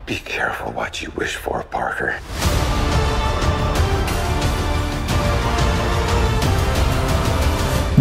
Be careful what you wish for, Parker.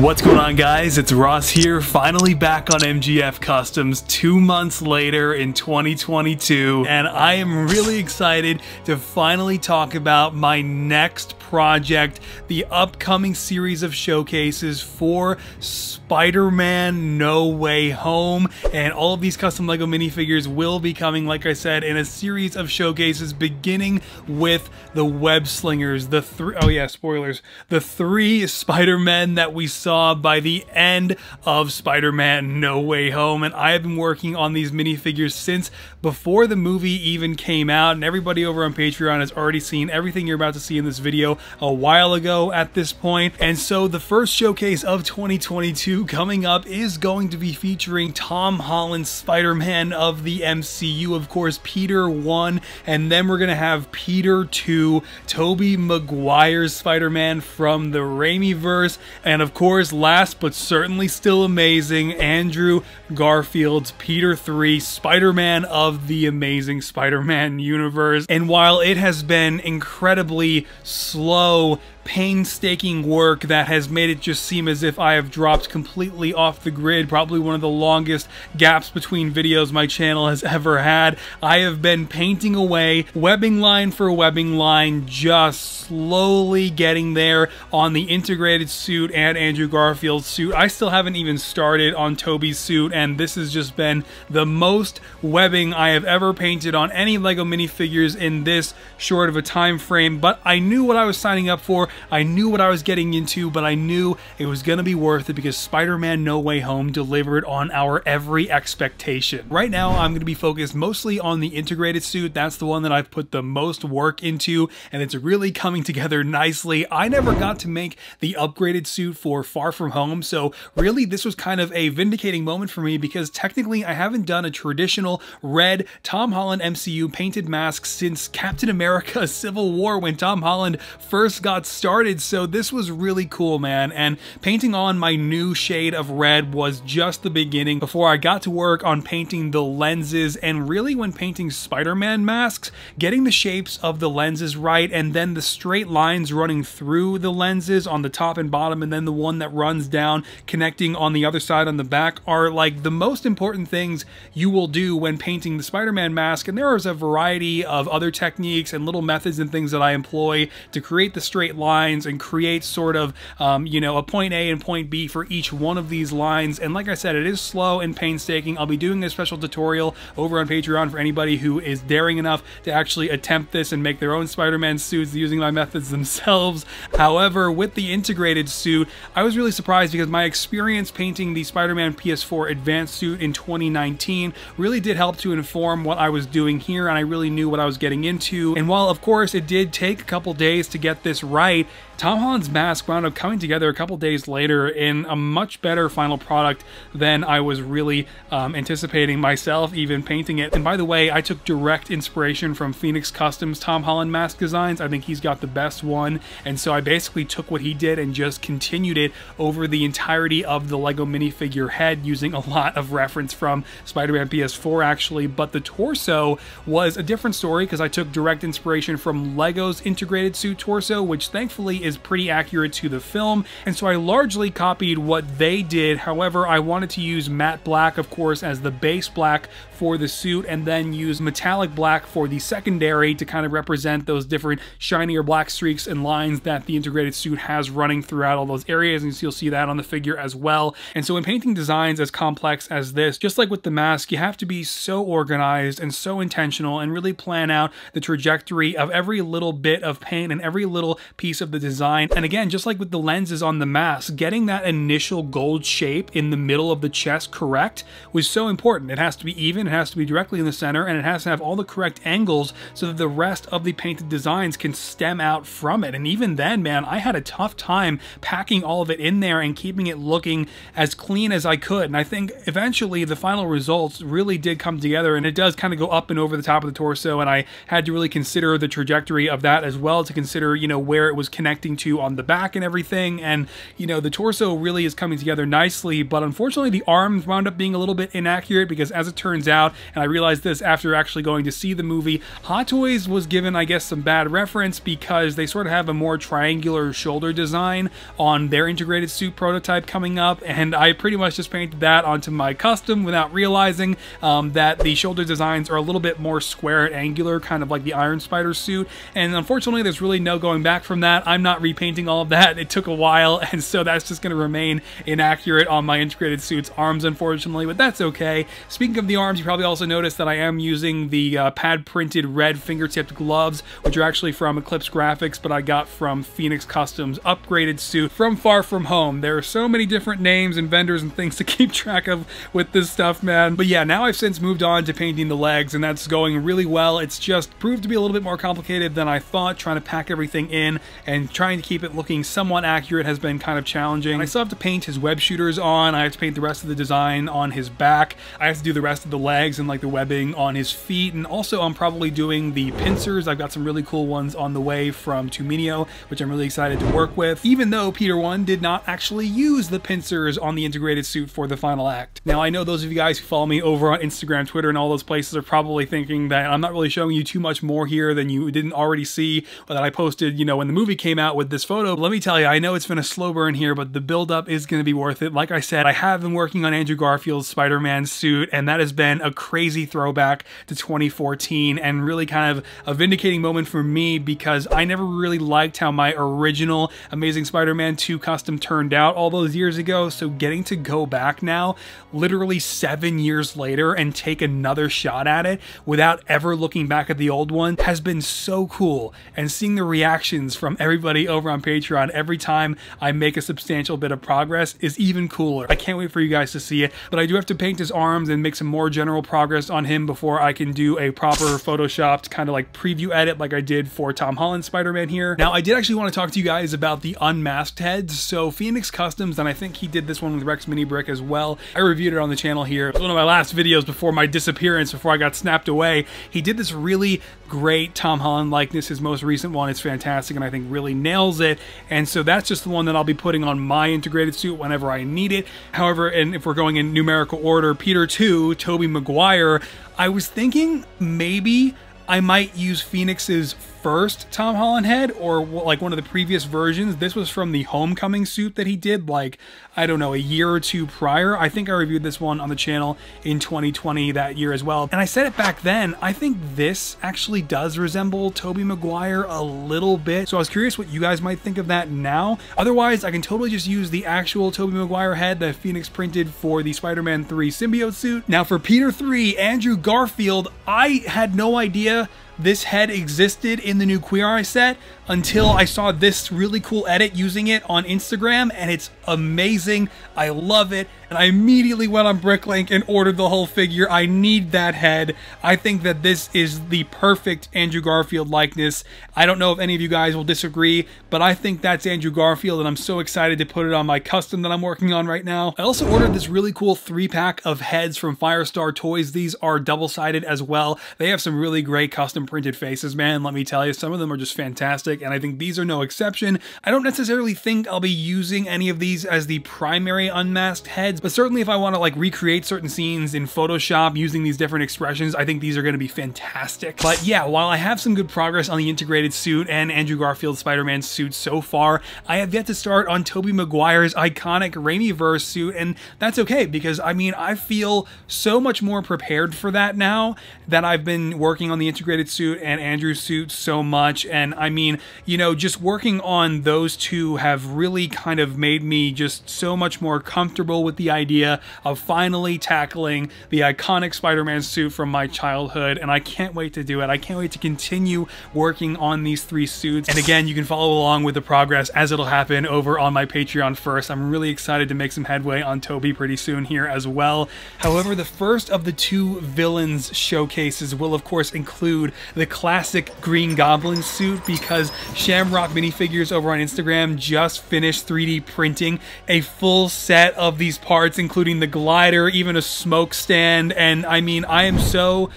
What's going on, guys? It's Ross here, finally back on MGF Customs 2 months later in 2022, and I am really excited to finally talk about my next project, the upcoming series of showcases for Spider-Man No Way Home. And all of these custom Lego minifigures will be coming, like I said, in a series of showcases beginning with the Webslingers, the three Spider-Men that we saw by the end of Spider-Man No Way Home. And I have been working on these minifigures since before the movie even came out, and everybody over on Patreon has already seen everything you're about to see in this video a while ago at this point. And so the first showcase of 2022 coming up is going to be featuring Tom Holland's Spider-Man of the MCU, of course, Peter 1, and then we're gonna have Peter 2, Tobey Maguire's Spider-Man from the Raimiverse, and of course, last but certainly still amazing, Andrew Garfield's Peter 3, Spider-Man of the Amazing Spider-Man universe. And while it has been incredibly slow, painstaking work that has made it just seem as if I have dropped completely off the grid, probably one of the longest gaps between videos my channel has ever had, I have been painting away, webbing line for webbing line, just slowly getting there on the integrated suit and Andrew Garfield's suit. I still haven't even started on Tobey's suit, and this has just been the most webbing I have ever painted on any Lego minifigures in this short of a time frame. But I knew what I was signing up for, I knew what I was getting into, but I knew it was going to be worth it because Spider-Man No Way Home delivered on our every expectation. Right now, I'm going to be focused mostly on the integrated suit. That's the one that I've put the most work into, and it's really coming together nicely. I never got to make the upgraded suit for Far From Home, so really this was kind of a vindicating moment for me because technically I haven't done a traditional red Tom Holland MCU painted mask since Captain America Civil War when Tom Holland first got started. So this was really cool, man, and painting on my new shade of red was just the beginning before I got to work on painting the lenses. And really, when painting Spider-Man masks, getting the shapes of the lenses right, and then the straight lines running through the lenses on the top and bottom, and then the one that runs down connecting on the other side on the back, are like the most important things you will do when painting the Spider-Man mask. And there is a variety of other techniques and little methods and things that I employ to create the straight lines and create sort of, you know, a point A and point B for each one of these lines. And like I said, it is slow and painstaking. I'll be doing a special tutorial over on Patreon for anybody who is daring enough to actually attempt this and make their own Spider-Man suits using my methods themselves. However, with the integrated suit, I was really surprised because my experience painting the Spider-Man PS4 Advanced suit in 2019 really did help to inform what I was doing here, and I really knew what I was getting into. And while, of course, it did take a couple days to get this right, Tom Holland's mask wound up coming together a couple days later in a much better final product than I was really anticipating myself even painting it. And by the way, I took direct inspiration from Phoenix Customs Tom Holland mask designs. I think he's got the best one, and so I basically took what he did and just continued it over the entirety of the Lego minifigure head, using a lot of reference from Spider-Man PS4 actually. But the torso was a different story because I took direct inspiration from Lego's integrated suit torso, which thankfully is pretty accurate to the film, and so I largely copied what they did. However, I wanted to use matte black, of course, as the base black for the suit, and then use metallic black for the secondary to kind of represent those different shinier black streaks and lines that the integrated suit has running throughout all those areas, and you'll see that on the figure as well. And so in painting designs as complex as this, just like with the mask, you have to be so organized and so intentional and really plan out the trajectory of every little bit of paint and every little piece of the design. And again, just like with the lenses on the mask, getting that initial gold shape in the middle of the chest correct was so important. It has to be even, it has to be directly in the center, and it has to have all the correct angles so that the rest of the painted designs can stem out from it. And even then, man, I had a tough time packing all of it in there and keeping it looking as clean as I could. And I think eventually the final results really did come together, and it does kind of go up and over the top of the torso, and I had to really consider the trajectory of that as well, to consider, you know, where it was connecting to on the back and everything. And, you know, the torso really is coming together nicely, but unfortunately the arms wound up being a little bit inaccurate because, as it turns out, out, and I realized this after actually going to see the movie. Hot Toys was given, I guess, some bad reference because they sort of have a more triangular shoulder design on their integrated suit prototype coming up, and I pretty much just painted that onto my custom without realizing that the shoulder designs are a little bit more square and angular, kind of like the Iron Spider suit, and unfortunately there's really no going back from that. I'm not repainting all of that. It took a while, and so that's just going to remain inaccurate on my integrated suit's arms, unfortunately, but that's okay. Speaking of the arms, you probably also noticed that I am using the pad-printed red fingertipped gloves, which are actually from Eclipse Graphics, but I got from Phoenix Custom's upgraded suit from Far From Home. There are so many different names and vendors and things to keep track of with this stuff, man. But yeah, now I've since moved on to painting the legs, and that's going really well. It's just proved to be a little bit more complicated than I thought. Trying to pack everything in and trying to keep it looking somewhat accurate has been kind of challenging. I still have to paint his web shooters on. I have to paint the rest of the design on his back. I have to do the rest of the legs and like the webbing on his feet, and also I'm probably doing the pincers. I've got some really cool ones on the way from Tuminio, which I'm really excited to work with, even though Peter 1 did not actually use the pincers on the integrated suit for the final act. Now, I know those of you guys who follow me over on Instagram, Twitter, and all those places are probably thinking that I'm not really showing you too much more here than you didn't already see, or that I posted, you know, when the movie came out with this photo. But let me tell you, I know it's been a slow burn here, but the build-up is going to be worth it. Like I said, I have been working on Andrew Garfield's Spider-Man suit, and that has been a crazy throwback to 2014, and really kind of a vindicating moment for me, because I never really liked how my original Amazing Spider-Man 2 custom turned out all those years ago, so getting to go back now, literally 7 years later, and take another shot at it without ever looking back at the old one has been so cool. And seeing the reactions from everybody over on Patreon every time I make a substantial bit of progress is even cooler. I can't wait for you guys to see it, but I do have to paint his arms and make some more general progress on him before I can do a proper photoshopped kind of like preview edit like I did for Tom Holland's Spider-Man here. Now, I did actually want to talk to you guys about the unmasked heads. So Phoenix Customs, and I think he did this one with Rex Mini Brick as well. I reviewed it on the channel here. It was one of my last videos before my disappearance, before I got snapped away. He did this really great Tom Holland likeness. His most recent one is fantastic, and I think really nails it. And so that's just the one that I'll be putting on my integrated suit whenever I need it. However, and if we're going in numerical order, Peter 2, Tobey Maguire, I was thinking maybe I might use Phoenix's first Tom Holland head, or like one of the previous versions. This was from the Homecoming suit that he did, like, I don't know, a year or two prior. I think I reviewed this one on the channel in 2020 that year as well. And I said it back then, I think this actually does resemble Tobey Maguire a little bit. So I was curious what you guys might think of that now. Otherwise, I can totally just use the actual Tobey Maguire head that Phoenix printed for the Spider-Man 3 symbiote suit. Now for Peter 3, Andrew Garfield, I had no idea this head existed in the new Queer Eye set until I saw this really cool edit using it on Instagram, and it's amazing. I love it, and I immediately went on Bricklink and ordered the whole figure. I need that head. I think that this is the perfect Andrew Garfield likeness. I don't know if any of you guys will disagree, but I think that's Andrew Garfield, and I'm so excited to put it on my custom that I'm working on right now. I also ordered this really cool 3-pack of heads from Firestar Toys. These are double-sided as well. They have some really great custom printed faces, man. Let me tell you, some of them are just fantastic, and I think these are no exception. I don't necessarily think I'll be using any of these as the primary unmasked heads, but certainly if I want to like recreate certain scenes in Photoshop using these different expressions, I think these are going to be fantastic. But yeah, while I have some good progress on the integrated suit and Andrew Garfield's Spider-Man suit so far, I have yet to start on Tobey Maguire's iconic Raimiverse suit, and that's okay, because I mean, I feel so much more prepared for that now that I've been working on the integrated suit and Andrew's suit so much. And I mean, you know, just working on those two have really kind of made me just so much more comfortable with the idea of finally tackling the iconic Spider-Man suit from my childhood, and I can't wait to do it. I can't wait to continue working on these 3 suits. And again, you can follow along with the progress as it'll happen over on my Patreon first. I'm really excited to make some headway on Tobey pretty soon here as well. However, the first of the 2 villains showcases will of course include the classic Green Goblin suit, because Shamrock minifigures over on Instagram just finished 3D printing a full set of these parts, including the glider, even a smoke stand, and I mean, I am so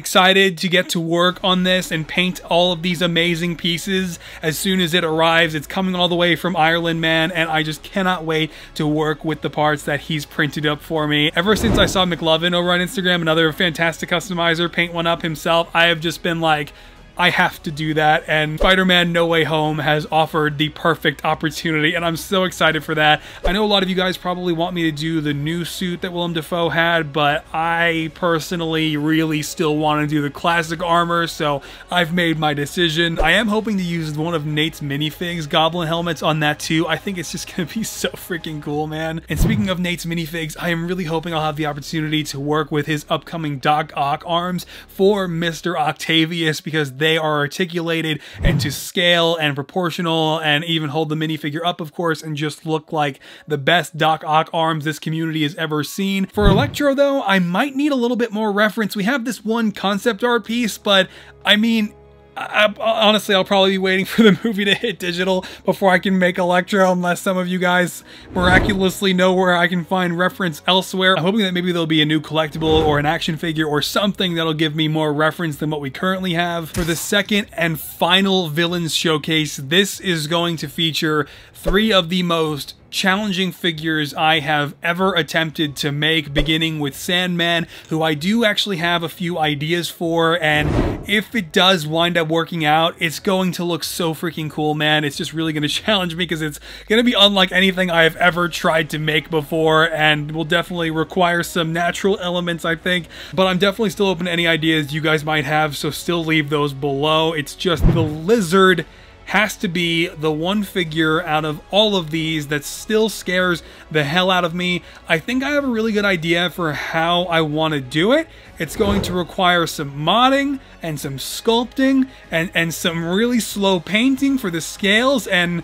Excited to get to work on this and paint all of these amazing pieces as soon as it arrives. It's coming all the way from Ireland, man, and I just cannot wait to work with the parts that he's printed up for me. Ever since I saw McLovin over on Instagram, another fantastic customizer, paint one up himself, I have just been like, I have to do that, and Spider-Man No Way Home has offered the perfect opportunity, and I'm so excited for that. I know a lot of you guys probably want me to do the new suit that Willem Dafoe had, but I personally really still want to do the classic armor, so I've made my decision. I am hoping to use one of Nate's minifigs Goblin helmets on that too. I think it's just gonna be so freaking cool, man. And speaking of Nate's minifigs, I am really hoping I'll have the opportunity to work with his upcoming Doc Ock arms for Mr. Octavius, because they are articulated and to scale and proportional, and even hold the minifigure up, of course, and just look like the best Doc Ock arms this community has ever seen. For Electro, though, I might need a little bit more reference. We have this one concept art piece, but I mean, honestly, I'll probably be waiting for the movie to hit digital before I can make Electro, unless some of you guys miraculously know where I can find reference elsewhere. I'm hoping that maybe there'll be a new collectible or an action figure or something that'll give me more reference than what we currently have. For the second and final villains showcase, this is going to feature 3 of the most challenging figures I have ever attempted to make, beginning with Sandman, who I do actually have a few ideas for, and if it does wind up working out, it's going to look so freaking cool, man. It's just really going to challenge me, because it's going to be unlike anything I have ever tried to make before, and will definitely require some natural elements, I think, but I'm definitely still open to any ideas you guys might have, so still leave those below. It's just the Lizard has to be the one figure out of all of these that still scares the hell out of me. I think I have a really good idea for how I want to do it. It's going to require some modding and some sculpting and some really slow painting for the scales, and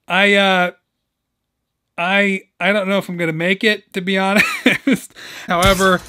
I don't know if I'm gonna make it, to be honest. However,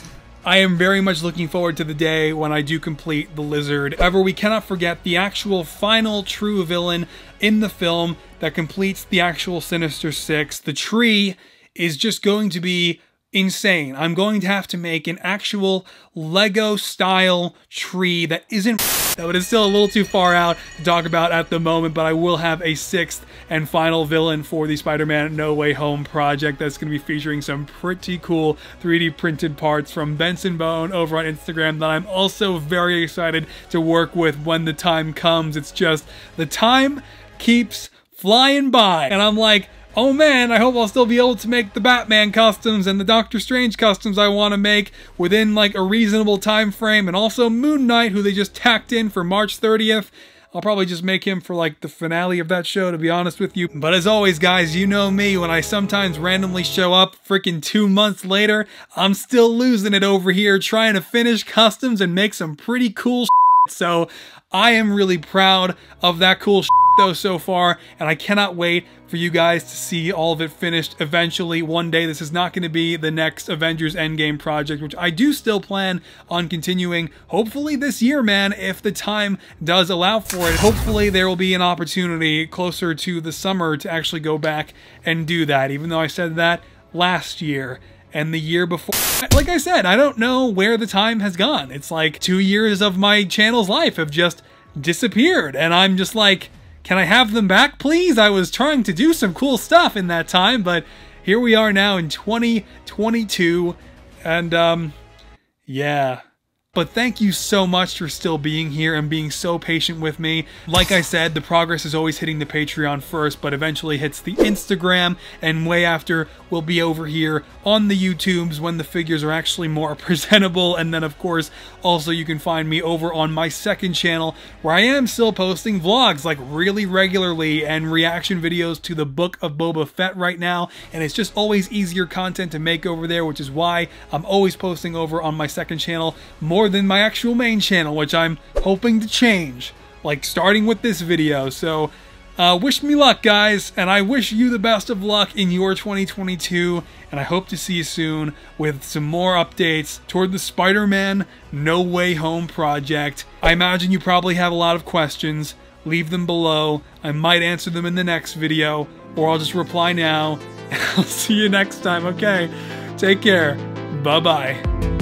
I am very much looking forward to the day when I do complete the Lizard. However, we cannot forget the actual final true villain in the film that completes the actual Sinister Six. The tree is just going to be insane. I'm going to have to make an actual Lego style tree that isn't that is still a little too far out to talk about at the moment, but I will have a 6th and final villain for the Spider-Man No Way Home project that's going to be featuring some pretty cool 3D printed parts from Benson Bone over on Instagram that I'm also very excited to work with when the time comes. It's just, the time keeps flying by, and I'm like, oh man, I hope I'll still be able to make the Batman costumes and the Doctor Strange costumes I want to make within like a reasonable time frame, and also Moon Knight, who they just tacked in for March 30th. I'll probably just make him for like the finale of that show, to be honest with you. But as always, guys, you know me, when I sometimes randomly show up freaking 2 months later, I'm still losing it over here trying to finish customs and make some pretty cool shit. So I am really proud of that cool shit though so far, and I cannot wait for you guys to see all of it finished eventually one day. This is not going to be the next Avengers Endgame project, which I do still plan on continuing, hopefully this year, man, if the time does allow for it. Hopefully there will be an opportunity closer to the summer to actually go back and do that, even though I said that last year and the year before. Like I said, I don't know where the time has gone. It's like 2 years of my channel's life have just disappeared, and I'm just like, can I have them back, please? I was trying to do some cool stuff in that time, but here we are now in 2022, and yeah. But thank you so much for still being here and being so patient with me. Like I said, the progress is always hitting the Patreon first, but eventually hits the Instagram, and way after will be over here on the YouTubes when the figures are actually more presentable. And then of course, also you can find me over on my second channel, where I am still posting vlogs like really regularly and reaction videos to the Book of Boba Fett right now. And it's just always easier content to make over there, which is why I'm always posting over on my second channel more than my actual main channel, which I'm hoping to change, like starting with this video. So wish me luck, guys, and I wish you the best of luck in your 2022, and I hope to see you soon with some more updates toward the Spider-Man No Way Home project. I imagine you probably have a lot of questions. Leave them below. I might answer them in the next video, or I'll just reply now, and I'll see you next time, okay? Take care. Bye-bye.